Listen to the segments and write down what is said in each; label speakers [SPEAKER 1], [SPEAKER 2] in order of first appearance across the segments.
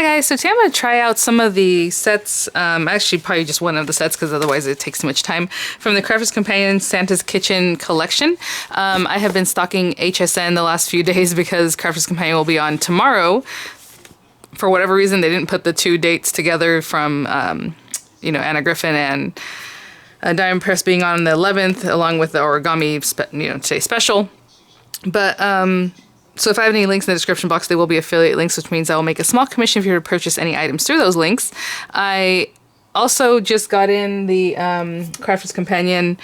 [SPEAKER 1] Hi guys, so today I'm going to try out some of the sets, actually probably just one of the sets because otherwise it takes too much time, from the Crafter's Companion Santa's Kitchen collection. I have been stocking HSN the last few days because Crafter's Companion will be on tomorrow. For whatever reason, they didn't put the two dates together from, Anna Griffin and Diamond Press being on the 11th, along with the origami, today special. But, so if I have any links in the description box, they will be affiliate links, which means I will make a small commission if you were to purchase any items through those links. I also just got in the Crafter's Companion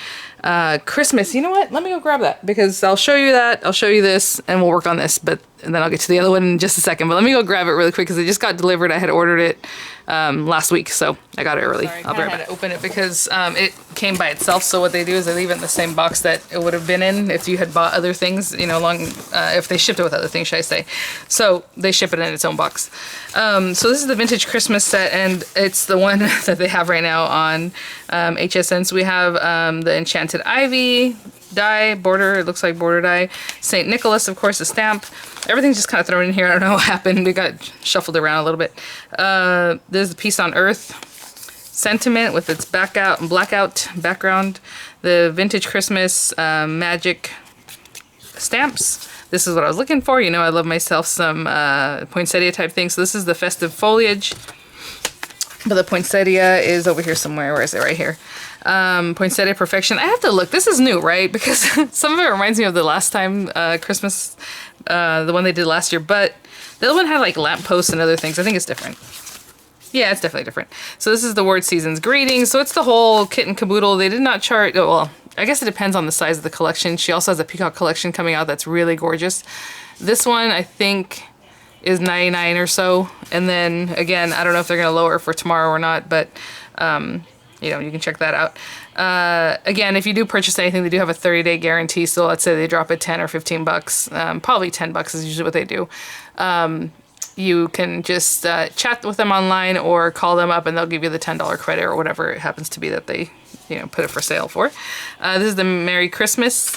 [SPEAKER 1] Christmas. You know what? Let me go grab that because I'll show you that. I'll show you this and we'll work on this, and then I'll get to the other one in just a second. But let me go grab it really quick because it just got delivered. I had ordered it last week, so I got it early. Sorry, I'll be right back. I had to open it because it came by itself. So what they do is they leave it in the same box that it would have been in if you had bought other things, if they shipped it with other things, should I say. So they ship it in its own box. So this is the vintage Christmas set, and it's the one that they have right now on HSN. So we have the Enchanted Ivy die, border, it looks like border die. St. Nicholas, of course, a stamp. Everything's just kind of thrown in here. I don't know what happened. We got shuffled around a little bit. There's the Peace on Earth sentiment with its blackout background. The vintage Christmas magic stamps. This is what I was looking for. I love myself some poinsettia type thing. So this is the festive foliage. But the poinsettia is over here somewhere. Where is it? Right here. Poinsettia Perfection. I have to look. This is new, right? Because some of it reminds me of the last time Christmas, the one they did last year. But the other one had like lampposts and other things. I think it's different. Yeah, it's definitely different. So this is the Word Season's Greetings. So it's the whole kit and caboodle. They did not chart. Oh, well, I guess it depends on the size of the collection. She also has a Peacock collection coming out that's really gorgeous. This one, I think, is $99 or so. And then, again, I don't know if they're going to lower for tomorrow or not, but, you can check that out. Again, if you do purchase anything, they do have a 30-day guarantee. So let's say they drop it 10 or 15 bucks. Probably 10 bucks is usually what they do. You can just chat with them online or call them up and they'll give you the $10 credit or whatever it happens to be that they, put it for sale for. This is the Merry Christmas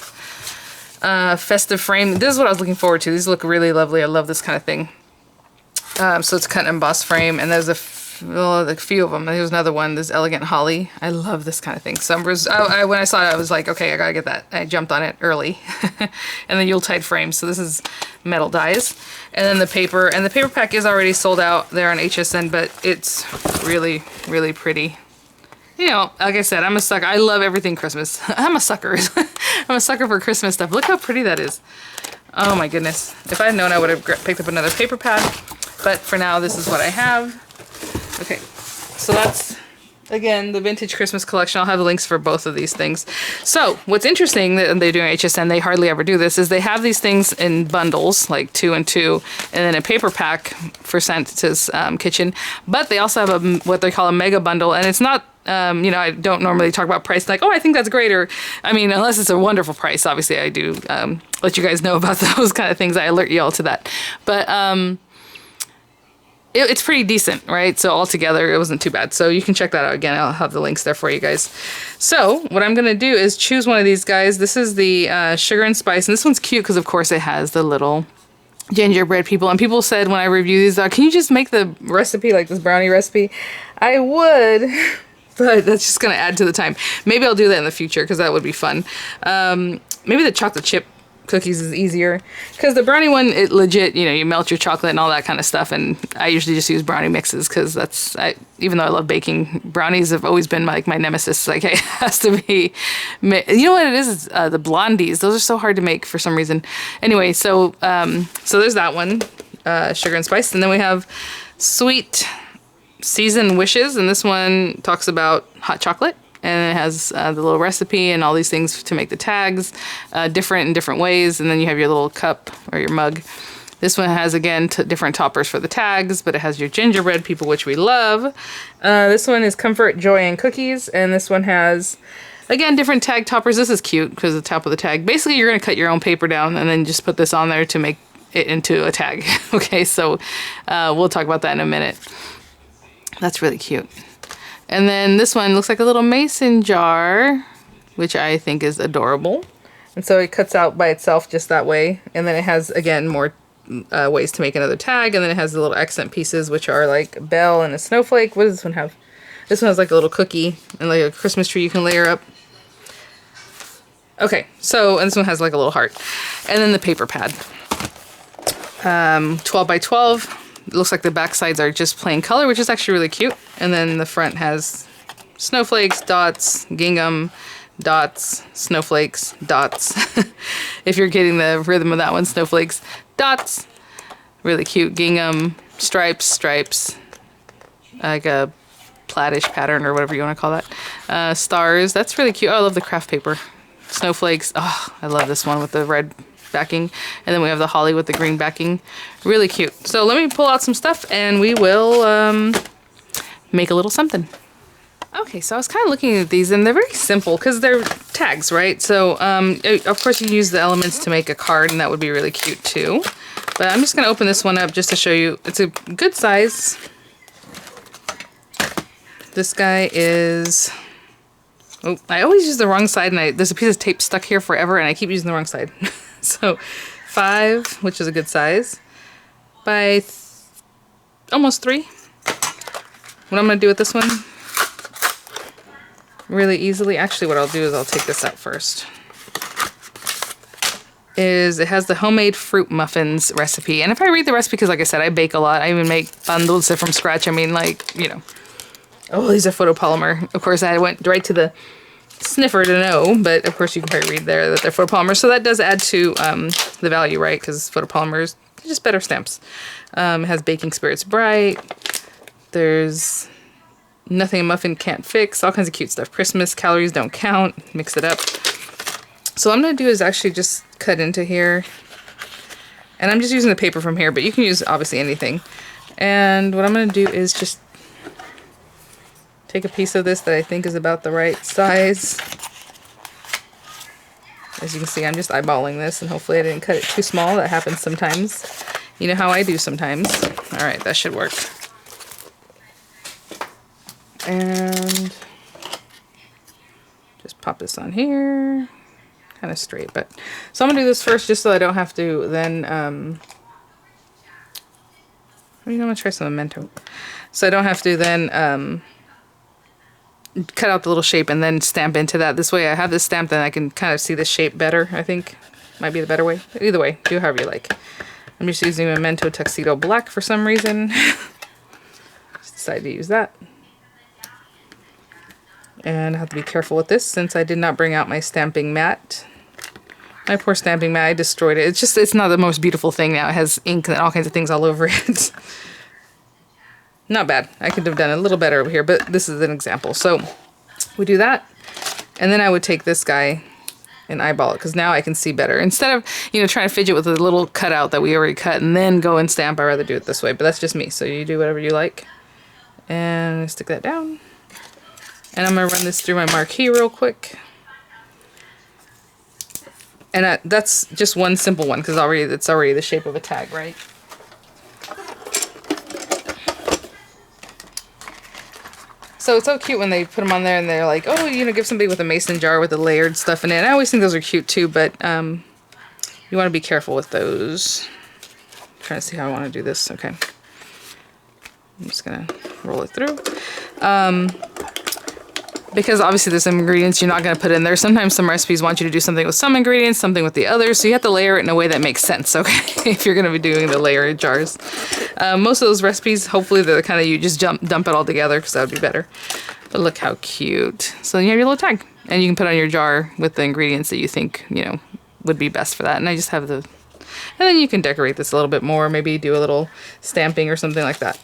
[SPEAKER 1] festive frame. This is what I was looking forward to. These look really lovely. I love this kind of thing. So it's cut and embossed frame, and there's a few of them. There's another one. There's Elegant Holly. I love this kind of thing. When I saw it, I was like, okay, I gotta get that. I jumped on it early. And the Yuletide frame. So this is metal dies. And then the paper. And the paper pack is already sold out there on HSN, but it's really, really pretty. Like I said, I'm a sucker. I love everything Christmas. I'm a sucker. I'm a sucker for Christmas stuff. Look how pretty that is. Oh my goodness. If I had known, I would have picked up another paper pad. But for now, this is what I have. Okay, so that's, again, the vintage Christmas collection. I'll have links for both of these things. So what's interesting that they're doing at HSN, they hardly ever do this, is they have these things in bundles, like 2 and 2, and then a paper pack for Santa's kitchen. But they also have what they call a mega bundle, and it's not, I don't normally talk about price like, oh, I think that's great, or, unless it's a wonderful price. Obviously, I do let you guys know about those kind of things. I alert you all to that. But, it's pretty decent, right? So altogether, it wasn't too bad. So you can check that out. Again, I'll have the links there for you guys. So what I'm going to do is choose one of these guys. This is the Sugar and Spice. And this one's cute because, of course, it has the little gingerbread people. And people said when I review these, can you just make the recipe, like this brownie recipe? I would, but that's just going to add to the time. Maybe I'll do that in the future because that would be fun. Maybe the chocolate chip cookies is easier because the brownie one, it legit, you melt your chocolate and all that kind of stuff, and I usually just use brownie mixes because even though I love baking, brownies have always been my nemesis. Like, it has to be, you know what it is? The blondies. Those are so hard to make for some reason. Anyway, so there's that one, Sugar and Spice, and then we have Sweet Season Wishes, and this one talks about hot chocolate. And it has the little recipe and all these things to make the tags different in different ways. And then you have your little cup or your mug. This one has, again, different toppers for the tags, but it has your gingerbread people, which we love. This one is Comfort, Joy, and Cookies. And this one has, again, different tag toppers. This is cute because of the top of the tag. Basically, you're going to cut your own paper down and then just put this on there to make it into a tag. Okay, so we'll talk about that in a minute. That's really cute. And then this one looks like a little mason jar, which I think is adorable. And so it cuts out by itself just that way. And then it has, again, more ways to make another tag, and then it has the little accent pieces, which are like a bell and a snowflake. What does this one have? This one has like a little cookie and like a Christmas tree you can layer up. Okay, so, and this one has like a little heart. And then the paper pad. 12 by 12. It looks like the back sides are just plain color, which is actually really cute. And then the front has snowflakes, dots, gingham, dots, snowflakes, dots. If you're getting the rhythm of that one, snowflakes, dots. Really cute. Gingham, stripes, like a plaidish pattern or whatever you want to call that. Stars. That's really cute. Oh, I love the craft paper. Snowflakes. Oh, I love this one with the red backing. And then we have the holly with the green backing. Really cute. So let me pull out some stuff and we will make a little something. Okay, so I was kind of looking at these and they're very simple because they're tags, right? So of course you use the elements to make a card and that would be really cute too. But I'm just going to open this one up just to show you. It's a good size. This guy is... Oh, I always use the wrong side, and there's a piece of tape stuck here forever, and I keep using the wrong side. So 5, which is a good size, by almost 3. What I'm going to do with this one, really easily, actually what I'll do is I'll take this out first, is it has the homemade fruit muffins recipe. And if I read the recipe, because like I said, I bake a lot, I even make pan dulce from scratch. I mean, like, you know. Oh, these are photopolymer. Of course, I went right to the sniffer to know, but of course you can probably read there that they're photopolymer. So that does add to the value, right? Because photopolymers are just better stamps. It has baking spirits bright. There's nothing a muffin can't fix. All kinds of cute stuff. Christmas, calories don't count. Mix it up. So what I'm going to do is actually just cut into here. And I'm just using the paper from here, but you can use obviously anything. And what I'm going to do is just take a piece of this that I think is about the right size. As you can see, I'm just eyeballing this, and hopefully I didn't cut it too small. That happens sometimes. You know how I do sometimes. Alright, that should work. And just pop this on here. Kind of straight, but... So I'm going to do this first just so I don't have to then... I'm going to try some memento. So I don't have to then... cut out the little shape and then stamp into that. This way I have this stamp, then I can kind of see the shape better, I think. Might be the better way. Either way, do however you like. I'm just using Memento Tuxedo Black for some reason. Just decided to use that. And I have to be careful with this since I did not bring out my stamping mat. My poor stamping mat, I destroyed it. It's not the most beautiful thing now. It has ink and all kinds of things all over it. Not bad. I could have done a little better over here, but this is an example. So we do that, and then I would take this guy and eyeball it, because now I can see better. Instead of, you know, trying to fidget with a little cutout that we already cut and then go and stamp, I'd rather do it this way, but that's just me. So you do whatever you like. And stick that down. And I'm going to run this through my marquee real quick. And that's just one simple one, because it's already the shape of a tag, right? So it's so cute when they put them on there and they're like, oh, you know, give somebody with a mason jar with the layered stuff in it. And I always think those are cute too, but you want to be careful with those. I'm trying to see how I want to do this. Okay. I'm just going to roll it through. Because obviously there's some ingredients you're not going to put in there. Sometimes some recipes want you to do something with some ingredients, something with the others. So you have to layer it in a way that makes sense, okay? If you're going to be doing the layered jars. Most of those recipes, hopefully they're the kind of you just dump it all together, because that would be better. But look how cute. So you have your little tag. And you can put on your jar with the ingredients that you think, you know, would be best for that. And I just have the... And then you can decorate this a little bit more. Maybe do a little stamping or something like that.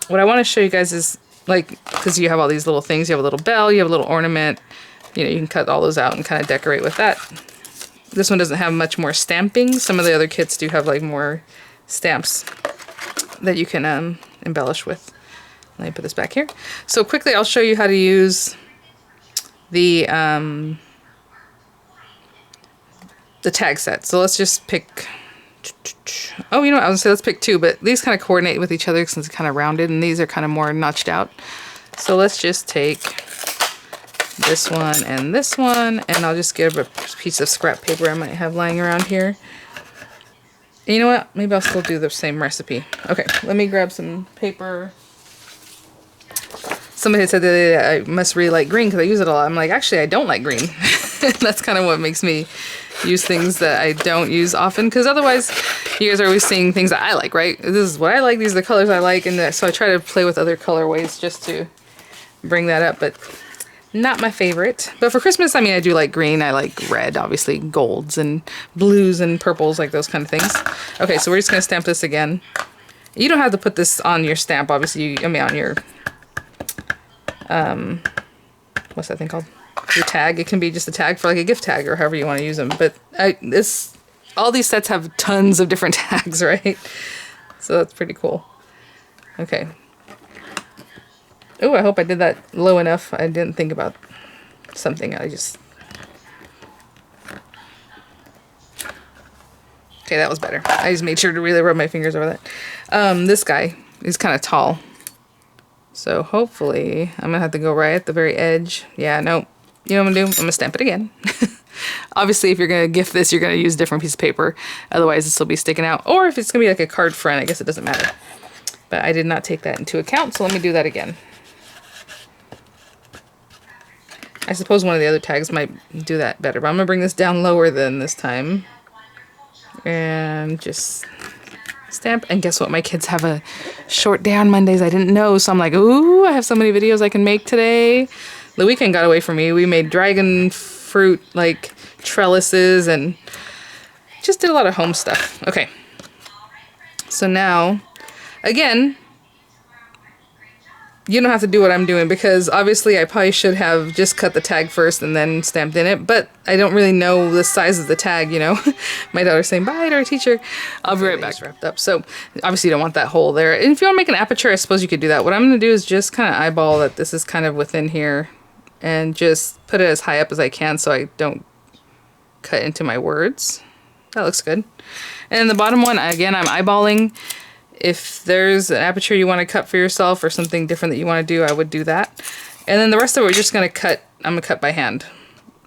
[SPEAKER 1] What I want to show you guys is... like, because you have all these little things, you have a little bell, you have a little ornament, you know, you can cut all those out and kind of decorate with that. This one doesn't have much more stamping. Some of the other kits do have like more stamps that you can embellish with. Let me put this back here. So quickly, I'll show you how to use the tag set. So let's just pick... Oh, you know what? I was gonna say let's pick 2, but these kind of coordinate with each other since it's kind of rounded, and these are kind of more notched out. So let's just take this one, and I'll just get a piece of scrap paper I might have lying around here. And you know what? Maybe I'll still do the same recipe. Okay, let me grab some paper. Somebody had said that I must really like green because I use it a lot. I'm like, actually, I don't like green. That's kind of what makes me use things that I don't use often, because otherwise you guys are always seeing things that I like, right? This is what I like, these are the colors I like, and so I try to play with other colorways just to bring that up, but not my favorite. But for Christmas, I mean, I do like green, I like red, obviously, golds and blues and purples, like those kind of things. Okay, so we're just gonna stamp this again. You don't have to put this on your stamp, obviously, I mean on your what's that thing called? Your tag. It can be just a tag for like a gift tag or however you want to use them. But all these sets have tons of different tags, right? So that's pretty cool. Okay. Oh, I hope I did that low enough. I didn't think about something. Okay, that was better. I just made sure to really rub my fingers over that. This guy is kind of tall. So hopefully I'm gonna have to go right at the very edge. Yeah, no. You know what I'm gonna do? I'm gonna stamp it again. Obviously, if you're gonna gift this, you're gonna use a different piece of paper. Otherwise, this will be sticking out. Or if it's gonna be like a card front, I guess it doesn't matter. But I did not take that into account, so let me do that again. I suppose one of the other tags might do that better, but I'm gonna bring this down lower than this time. And just stamp. And guess what? My kids have a short day on Mondays. I didn't know, so I'm like, ooh, I have so many videos I can make today. The weekend got away from me. We made dragon fruit like trellises and just did a lot of home stuff. Okay. So now, again, you don't have to do what I'm doing, because obviously I probably should have just cut the tag first and then stamped in it, but I don't really know the size of the tag, you know. My daughter's saying bye to her teacher. I'll be right back. Wrapped up. So obviously you don't want that hole there. And if you want to make an aperture, I suppose you could do that. What I'm going to do is just kind of eyeball that this is kind of within here and just put it as high up as I can so I don't cut into my words. That looks good. And the bottom one, again, I'm eyeballing. If there's an aperture you want to cut for yourself or something different that you want to do, I would do that. And then the rest of it, we're just going to cut, I'm going to cut by hand.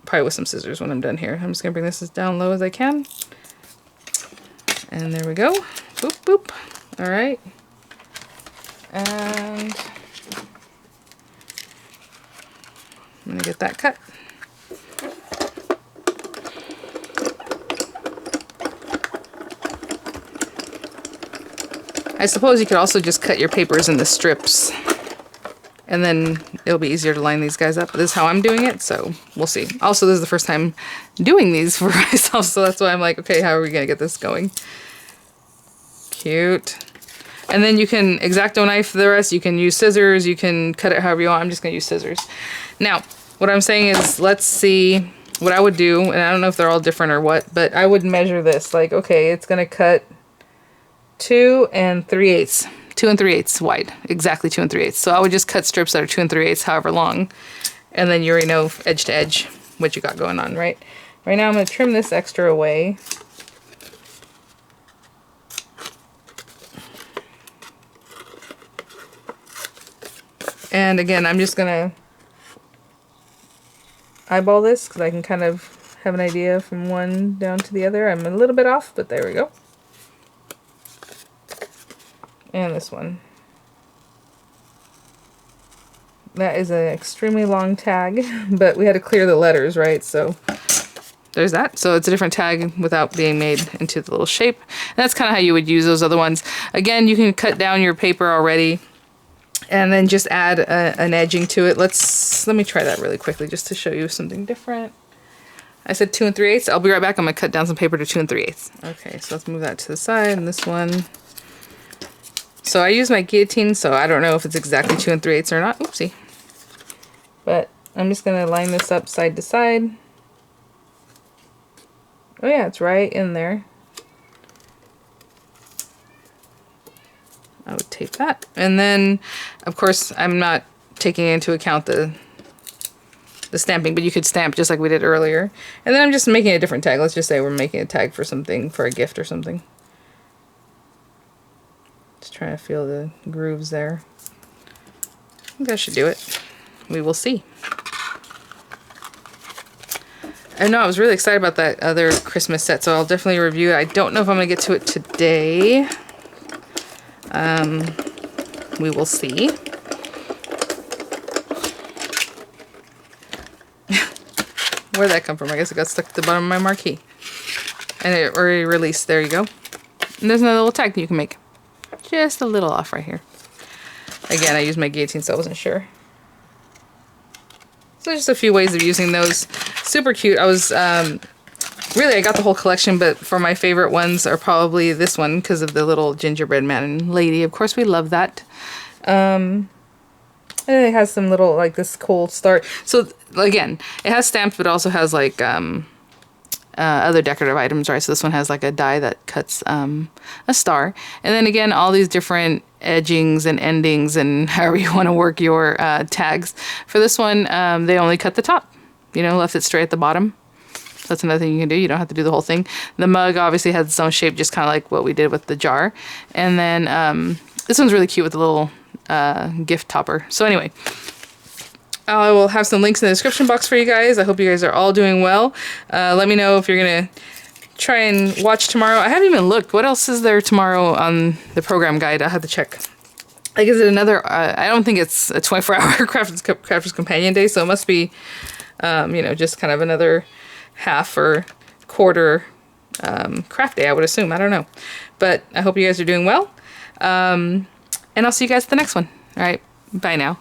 [SPEAKER 1] Probably with some scissors when I'm done here. I'm just going to bring this as down low as I can. And there we go. Boop, boop. All right. And I'm going to get that cut. I suppose you could also just cut your papers into strips, and then it'll be easier to line these guys up. This is how I'm doing it, so we'll see. Also, this is the first time doing these for myself, so that's why I'm like, okay, how are we gonna get this going? Cute. And then you can X-Acto knife the rest. You can use scissors. You can cut it however you want. I'm just gonna use scissors. Now, what I'm saying is, let's see what I would do, and I don't know if they're all different or what, but I would measure this. Like, okay, it's gonna cut 2 3/8. 2 3/8 wide. Exactly 2 3/8. So I would just cut strips that are 2 3/8, however long. And then you already know edge to edge what you got going on, right? Right now I'm going to trim this extra away. And again, I'm just going to eyeball this because I can kind of have an idea from one down to the other. I'm a little bit off, but there we go. And this one. That is an extremely long tag, but we had to clear the letters, right? So there's that. So it's a different tag without being made into the little shape. And that's kind of how you would use those other ones. Again, you can cut down your paper already and then just add an edging to it. Let me try that really quickly just to show you something different. I said 2 3/8. I'll be right back. I'm going to cut down some paper to 2 3/8. Okay, so let's move that to the side, and this one. So I use my guillotine, so I don't know if it's exactly 2 3/8 or not. Oopsie. But I'm just going to line this up side to side. Oh yeah, it's right in there. I would tape that. And then, of course, I'm not taking into account the stamping, but you could stamp just like we did earlier. And then I'm just making a different tag. Let's just say we're making a tag for something, for a gift or something. Just trying to feel the grooves there. I think that should do it. We will see. I know I was really excited about that other Christmas set, so I'll definitely review it. I don't know if I'm gonna get to it today. We will see. Where'd that come from? I guess it got stuck at the bottom of my marquee. And it already released. There you go. And there's another little tag you can make. Just a little off right here. Again, I used my guillotine, so I wasn't sure. So just a few ways of using those. Super cute. I was, really, I got the whole collection, but for my favorite ones are probably this one because of the little gingerbread man and lady. Of course, we love that. And it has some little, like, this cool star. So, again, it has stamps, but also has, like, other decorative items, right? So this one has, like, a die that cuts a star. And then, again, all these different edgings and endings and however you want to work your tags. For this one, they only cut the top. You know, left it straight at the bottom. So that's another thing you can do. You don't have to do the whole thing. The mug obviously has its own shape, just kind of like what we did with the jar. And then this one's really cute with the little gift topper. So anyway, I will have some links in the description box for you guys. I hope you guys are all doing well. Let me know if you're gonna try and watch tomorrow. I haven't even looked. What else is there tomorrow on the program guide? I'll have to check. Like, is it another, I don't think it's a 24-hour Crafters Companion Day, so it must be, you know, just kind of another half or quarter craft day, I would assume. I don't know. But I hope you guys are doing well. And I'll see you guys at the next one. All right. Bye now.